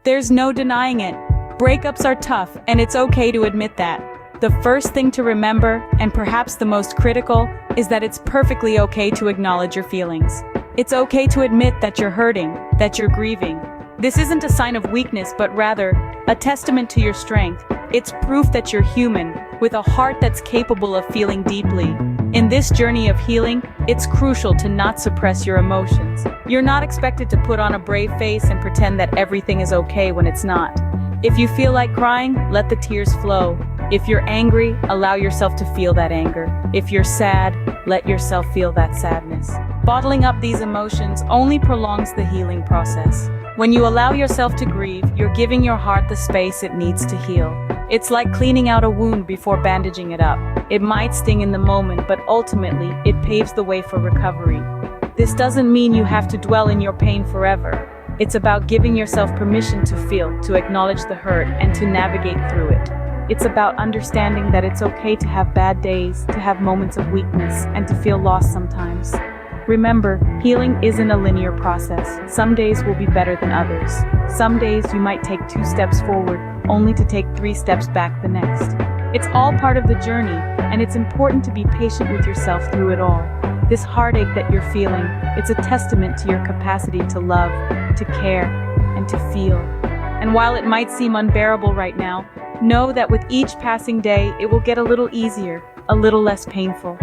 There's no denying it. Breakups are tough, and it's okay to admit that. The first thing to remember, and perhaps the most critical, is that it's perfectly okay to acknowledge your feelings. It's okay to admit that you're hurting, that you're grieving. This isn't a sign of weakness, but rather a testament to your strength. It's proof that you're human, with a heart that's capable of feeling deeply. In this journey of healing, it's crucial to not suppress your emotions. You're not expected to put on a brave face and pretend that everything is okay when it's not. If you feel like crying, let the tears flow. If you're angry, allow yourself to feel that anger. If you're sad, let yourself feel that sadness. Bottling up these emotions only prolongs the healing process. When you allow yourself to grieve, you're giving your heart the space it needs to heal. It's like cleaning out a wound before bandaging it up. It might sting in the moment, but ultimately, it paves the way for recovery. This doesn't mean you have to dwell in your pain forever. It's about giving yourself permission to feel, to acknowledge the hurt, and to navigate through it. It's about understanding that it's okay to have bad days, to have moments of weakness, and to feel lost sometimes. Remember, healing isn't a linear process. Some days will be better than others. Some days you might take 2 steps forward, only to take 3 steps back the next. It's all part of the journey, and it's important to be patient with yourself through it all. This heartache that you're feeling, it's a testament to your capacity to love, to care, and to feel. And while it might seem unbearable right now, know that with each passing day, it will get a little easier, a little less painful.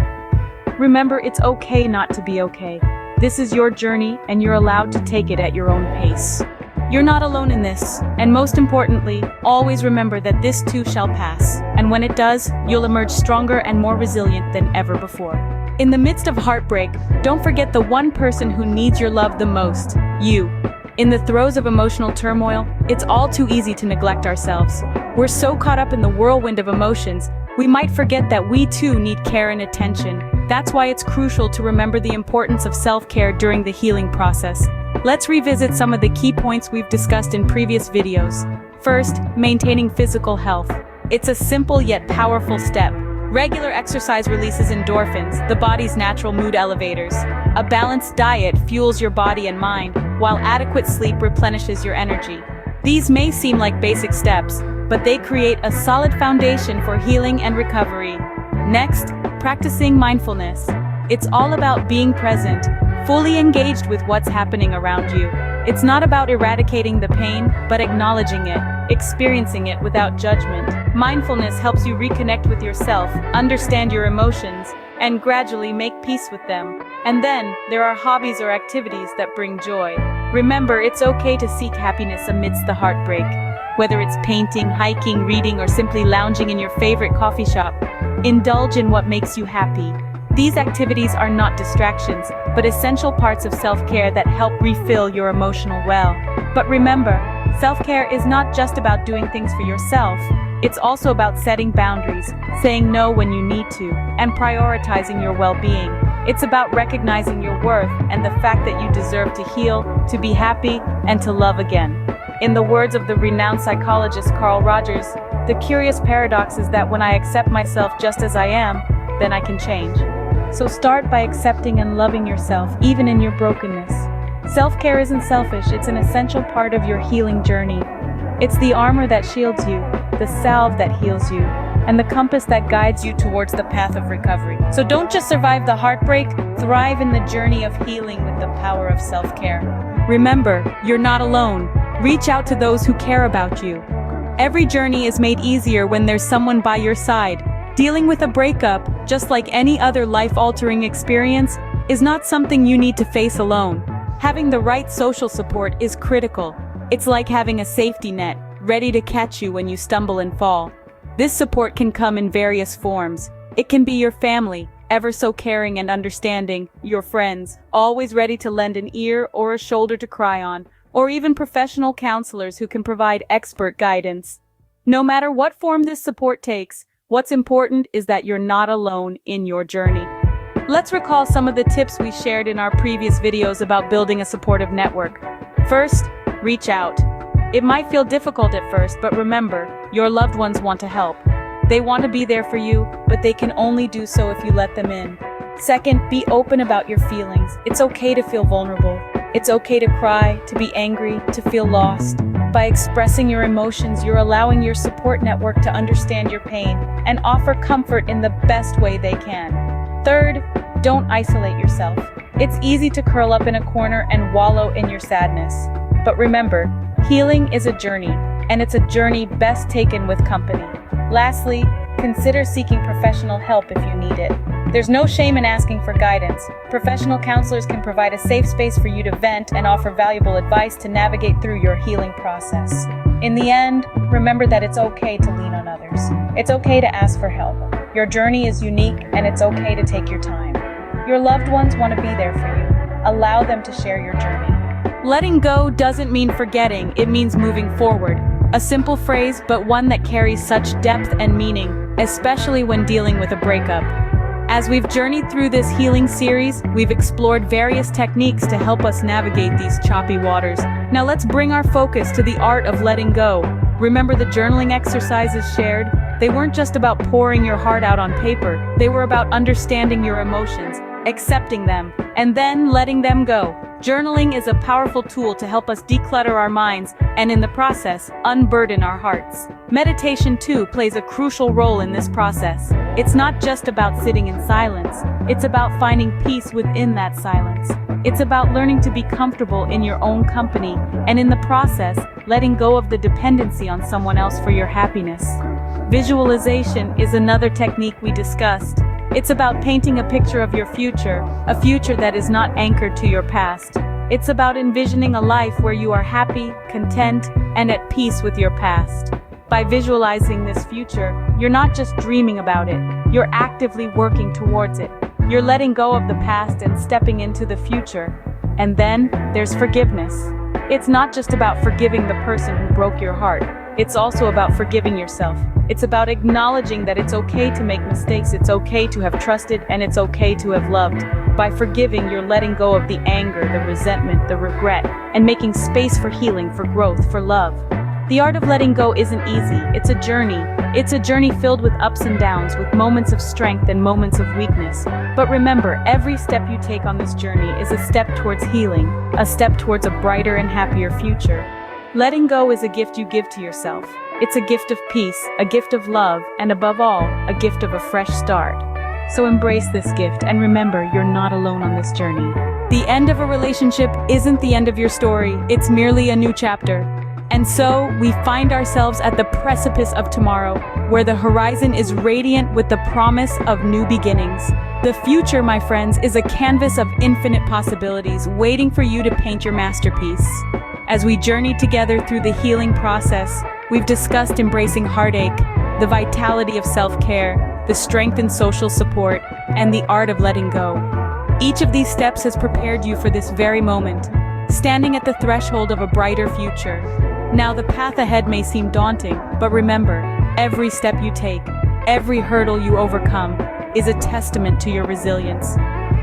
Remember, it's okay not to be okay. This is your journey, and you're allowed to take it at your own pace. You're not alone in this, and most importantly, always remember that this too shall pass. And when it does, you'll emerge stronger and more resilient than ever before. In the midst of heartbreak, don't forget the one person who needs your love the most, you. In the throes of emotional turmoil, it's all too easy to neglect ourselves. We're so caught up in the whirlwind of emotions, we might forget that we too need care and attention. That's why it's crucial to remember the importance of self-care during the healing process. Let's revisit some of the key points we've discussed in previous videos. First, maintaining physical health. It's a simple yet powerful step. Regular exercise releases endorphins, the body's natural mood elevators. A balanced diet fuels your body and mind, while adequate sleep replenishes your energy. These may seem like basic steps, but they create a solid foundation for healing and recovery. Next, practicing mindfulness. It's all about being present, fully engaged with what's happening around you. It's not about eradicating the pain, but acknowledging it, experiencing it without judgment. Mindfulness helps you reconnect with yourself, understand your emotions, and gradually make peace with them. And then, there are hobbies or activities that bring joy. Remember, it's okay to seek happiness amidst the heartbreak. Whether it's painting, hiking, reading, or simply lounging in your favorite coffee shop, indulge in what makes you happy. These activities are not distractions, but essential parts of self-care that help refill your emotional well. But remember, self-care is not just about doing things for yourself. It's also about setting boundaries, saying no when you need to, and prioritizing your well-being. It's about recognizing your worth and the fact that you deserve to heal, to be happy, and to love again. In the words of the renowned psychologist Carl Rogers, the curious paradox is that when I accept myself just as I am, then I can change. So start by accepting and loving yourself, even in your brokenness. Self-care isn't selfish, it's an essential part of your healing journey. It's the armor that shields you, the salve that heals you, and the compass that guides you towards the path of recovery. So don't just survive the heartbreak, thrive in the journey of healing with the power of self-care. Remember, you're not alone. Reach out to those who care about you. Every journey is made easier when there's someone by your side. Dealing with a breakup, just like any other life-altering experience, is not something you need to face alone. Having the right social support is critical. It's like having a safety net, ready to catch you when you stumble and fall. This support can come in various forms. It can be your family, ever so caring and understanding, your friends, always ready to lend an ear or a shoulder to cry on, or even professional counselors who can provide expert guidance. No matter what form this support takes, what's important is that you're not alone in your journey. Let's recall some of the tips we shared in our previous videos about building a supportive network. First, reach out. It might feel difficult at first, but remember, your loved ones want to help. They want to be there for you, but they can only do so if you let them in. Second, be open about your feelings. It's okay to feel vulnerable. It's okay to cry, to be angry, to feel lost. By expressing your emotions, you're allowing your support network to understand your pain and offer comfort in the best way they can. Third, don't isolate yourself. It's easy to curl up in a corner and wallow in your sadness. But remember, healing is a journey, and it's a journey best taken with company. Lastly, consider seeking professional help if you need it. There's no shame in asking for guidance. Professional counselors can provide a safe space for you to vent and offer valuable advice to navigate through your healing process. In the end, remember that it's okay to lean on others. It's okay to ask for help. Your journey is unique, and it's okay to take your time. Your loved ones want to be there for you. Allow them to share your journey. Letting go doesn't mean forgetting, it means moving forward. A simple phrase, but one that carries such depth and meaning, especially when dealing with a breakup. As we've journeyed through this healing series, we've explored various techniques to help us navigate these choppy waters. Now let's bring our focus to the art of letting go. Remember the journaling exercises shared? They weren't just about pouring your heart out on paper, they were about understanding your emotions, accepting them, and then letting them go. Journaling is a powerful tool to help us declutter our minds and, in the process, unburden our hearts. Meditation, too, plays a crucial role in this process. It's not just about sitting in silence, it's about finding peace within that silence. It's about learning to be comfortable in your own company, and in the process, letting go of the dependency on someone else for your happiness. Visualization is another technique we discussed. It's about painting a picture of your future, a future that is not anchored to your past. It's about envisioning a life where you are happy, content, and at peace with your past. By visualizing this future, you're not just dreaming about it, you're actively working towards it. You're letting go of the past and stepping into the future. And then, there's forgiveness. It's not just about forgiving the person who broke your heart. It's also about forgiving yourself. It's about acknowledging that it's okay to make mistakes, it's okay to have trusted, and it's okay to have loved. By forgiving, you're letting go of the anger, the resentment, the regret, and making space for healing, for growth, for love. The art of letting go isn't easy, it's a journey. It's a journey filled with ups and downs, with moments of strength and moments of weakness. But remember, every step you take on this journey is a step towards healing, a step towards a brighter and happier future. Letting go is a gift you give to yourself. It's a gift of peace, a gift of love, and above all, a gift of a fresh start. So embrace this gift and remember, you're not alone on this journey. The end of a relationship isn't the end of your story, it's merely a new chapter. And so, we find ourselves at the precipice of tomorrow, where the horizon is radiant with the promise of new beginnings. The future, my friends, is a canvas of infinite possibilities waiting for you to paint your masterpiece. As we journey together through the healing process, we've discussed embracing heartache, the vitality of self-care, the strength in social support, and the art of letting go. Each of these steps has prepared you for this very moment, standing at the threshold of a brighter future. Now the path ahead may seem daunting, but remember, every step you take, every hurdle you overcome, is a testament to your resilience.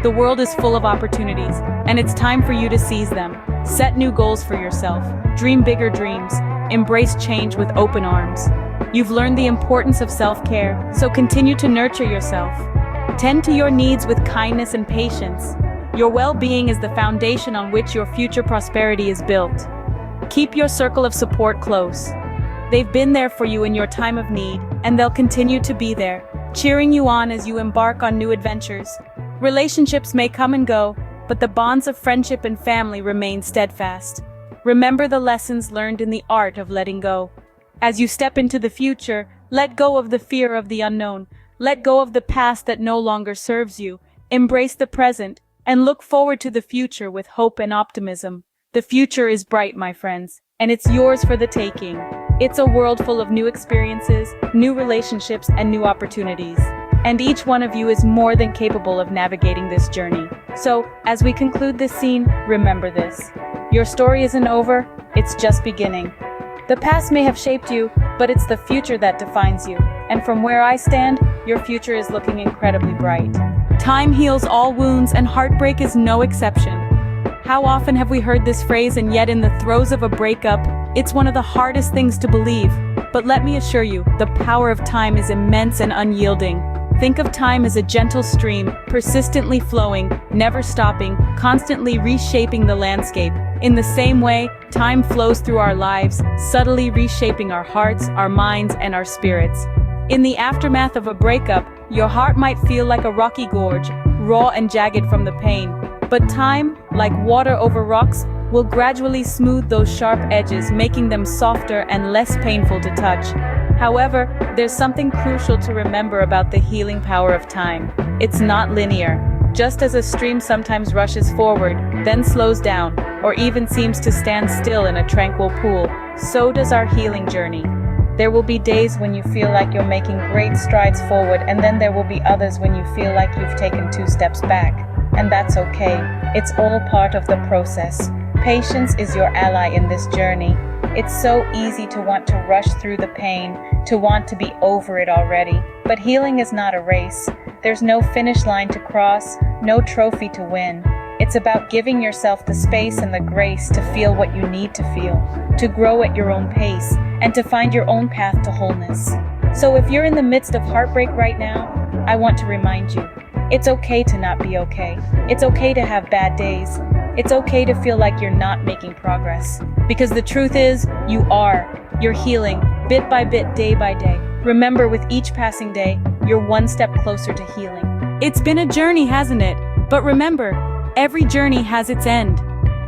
The world is full of opportunities, and it's time for you to seize them. Set new goals for yourself, dream bigger dreams, embrace change with open arms. You've learned the importance of self-care, so continue to nurture yourself. Tend to your needs with kindness and patience. Your well-being is the foundation on which your future prosperity is built. Keep your circle of support close. They've been there for you in your time of need, and they'll continue to be there, cheering you on as you embark on new adventures. Relationships may come and go, but the bonds of friendship and family remain steadfast. Remember the lessons learned in the art of letting go. As you step into the future, let go of the fear of the unknown. Let go of the past that no longer serves you. Embrace the present, and look forward to the future with hope and optimism. The future is bright, my friends, and it's yours for the taking. It's a world full of new experiences, new relationships, and new opportunities. And each one of you is more than capable of navigating this journey. So, as we conclude this scene, remember this. Your story isn't over, it's just beginning. The past may have shaped you, but it's the future that defines you. And from where I stand, your future is looking incredibly bright. Time heals all wounds, and heartbreak is no exception. How often have we heard this phrase, and yet in the throes of a breakup, it's one of the hardest things to believe. But let me assure you, the power of time is immense and unyielding. Think of time as a gentle stream, persistently flowing, never stopping, constantly reshaping the landscape. In the same way, Time flows through our lives, subtly reshaping our hearts, our minds, and our spirits. In the aftermath of a breakup, your heart might feel like a rocky gorge, raw and jagged from the pain. But time, like water over rocks, will gradually smooth those sharp edges, making them softer and less painful to touch. However, there's something crucial to remember about the healing power of time. It's not linear. Just as a stream sometimes rushes forward, then slows down, or even seems to stand still in a tranquil pool, so does our healing journey. There will be days when you feel like you're making great strides forward, and then there will be others when you feel like you've taken 2 steps back. And that's okay. It's all part of the process. Patience is your ally in this journey. It's so easy to want to rush through the pain, to want to be over it already. But healing is not a race. There's no finish line to cross, no trophy to win. It's about giving yourself the space and the grace to feel what you need to feel, to grow at your own pace, and to find your own path to wholeness. So if you're in the midst of heartbreak right now, I want to remind you, it's okay to not be okay. It's okay to have bad days. It's okay to feel like you're not making progress. Because the truth is, you are. You're healing, bit by bit, day by day. Remember, with each passing day, you're one step closer to healing. It's been a journey, hasn't it? But remember, every journey has its end.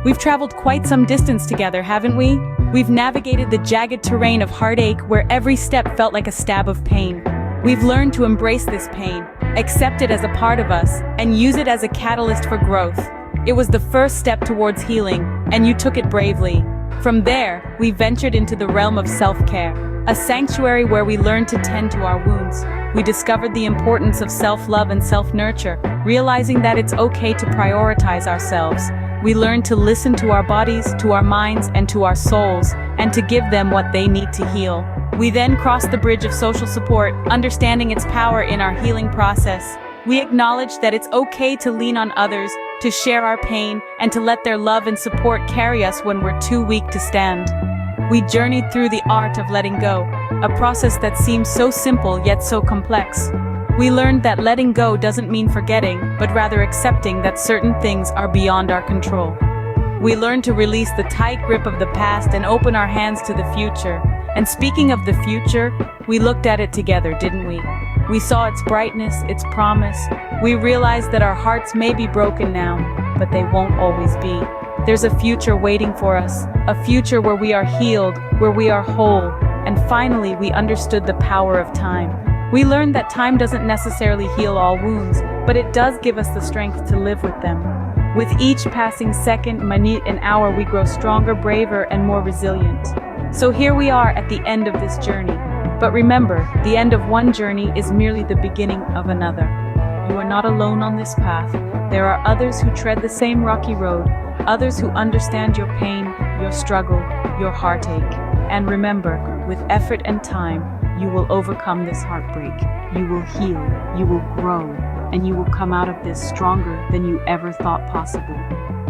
We've traveled quite some distance together, haven't we? We've navigated the jagged terrain of heartache where every step felt like a stab of pain. We've learned to embrace this pain, accept it as a part of us, and use it as a catalyst for growth. It was the first step towards healing, and you took it bravely. From there, we ventured into the realm of self-care, a sanctuary where we learned to tend to our wounds. We discovered the importance of self-love and self-nurture, realizing that it's okay to prioritize ourselves. We learned to listen to our bodies, to our minds, and to our souls, and to give them what they need to heal. We then crossed the bridge of social support, understanding its power in our healing process. We acknowledged that it's okay to lean on others, to share our pain, and to let their love and support carry us when we're too weak to stand. We journeyed through the art of letting go, a process that seems so simple yet so complex. We learned that letting go doesn't mean forgetting, but rather accepting that certain things are beyond our control. We learned to release the tight grip of the past and open our hands to the future. And speaking of the future, we looked at it together, didn't we? We saw its brightness, its promise. We realized that our hearts may be broken now, but they won't always be. There's a future waiting for us, a future where we are healed, where we are whole, and finally we understood the power of time. We learned that time doesn't necessarily heal all wounds, but it does give us the strength to live with them. With each passing second, minute, and hour, we grow stronger, braver, and more resilient. So here we are at the end of this journey. But remember, the end of one journey is merely the beginning of another. You are not alone on this path. There are others who tread the same rocky road, others who understand your pain, your struggle, your heartache. And remember, with effort and time, you will overcome this heartbreak. You will heal, you will grow, and you will come out of this stronger than you ever thought possible.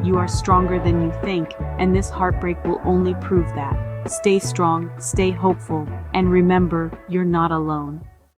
You are stronger than you think, and this heartbreak will only prove that. Stay strong, stay hopeful, and remember, you're not alone.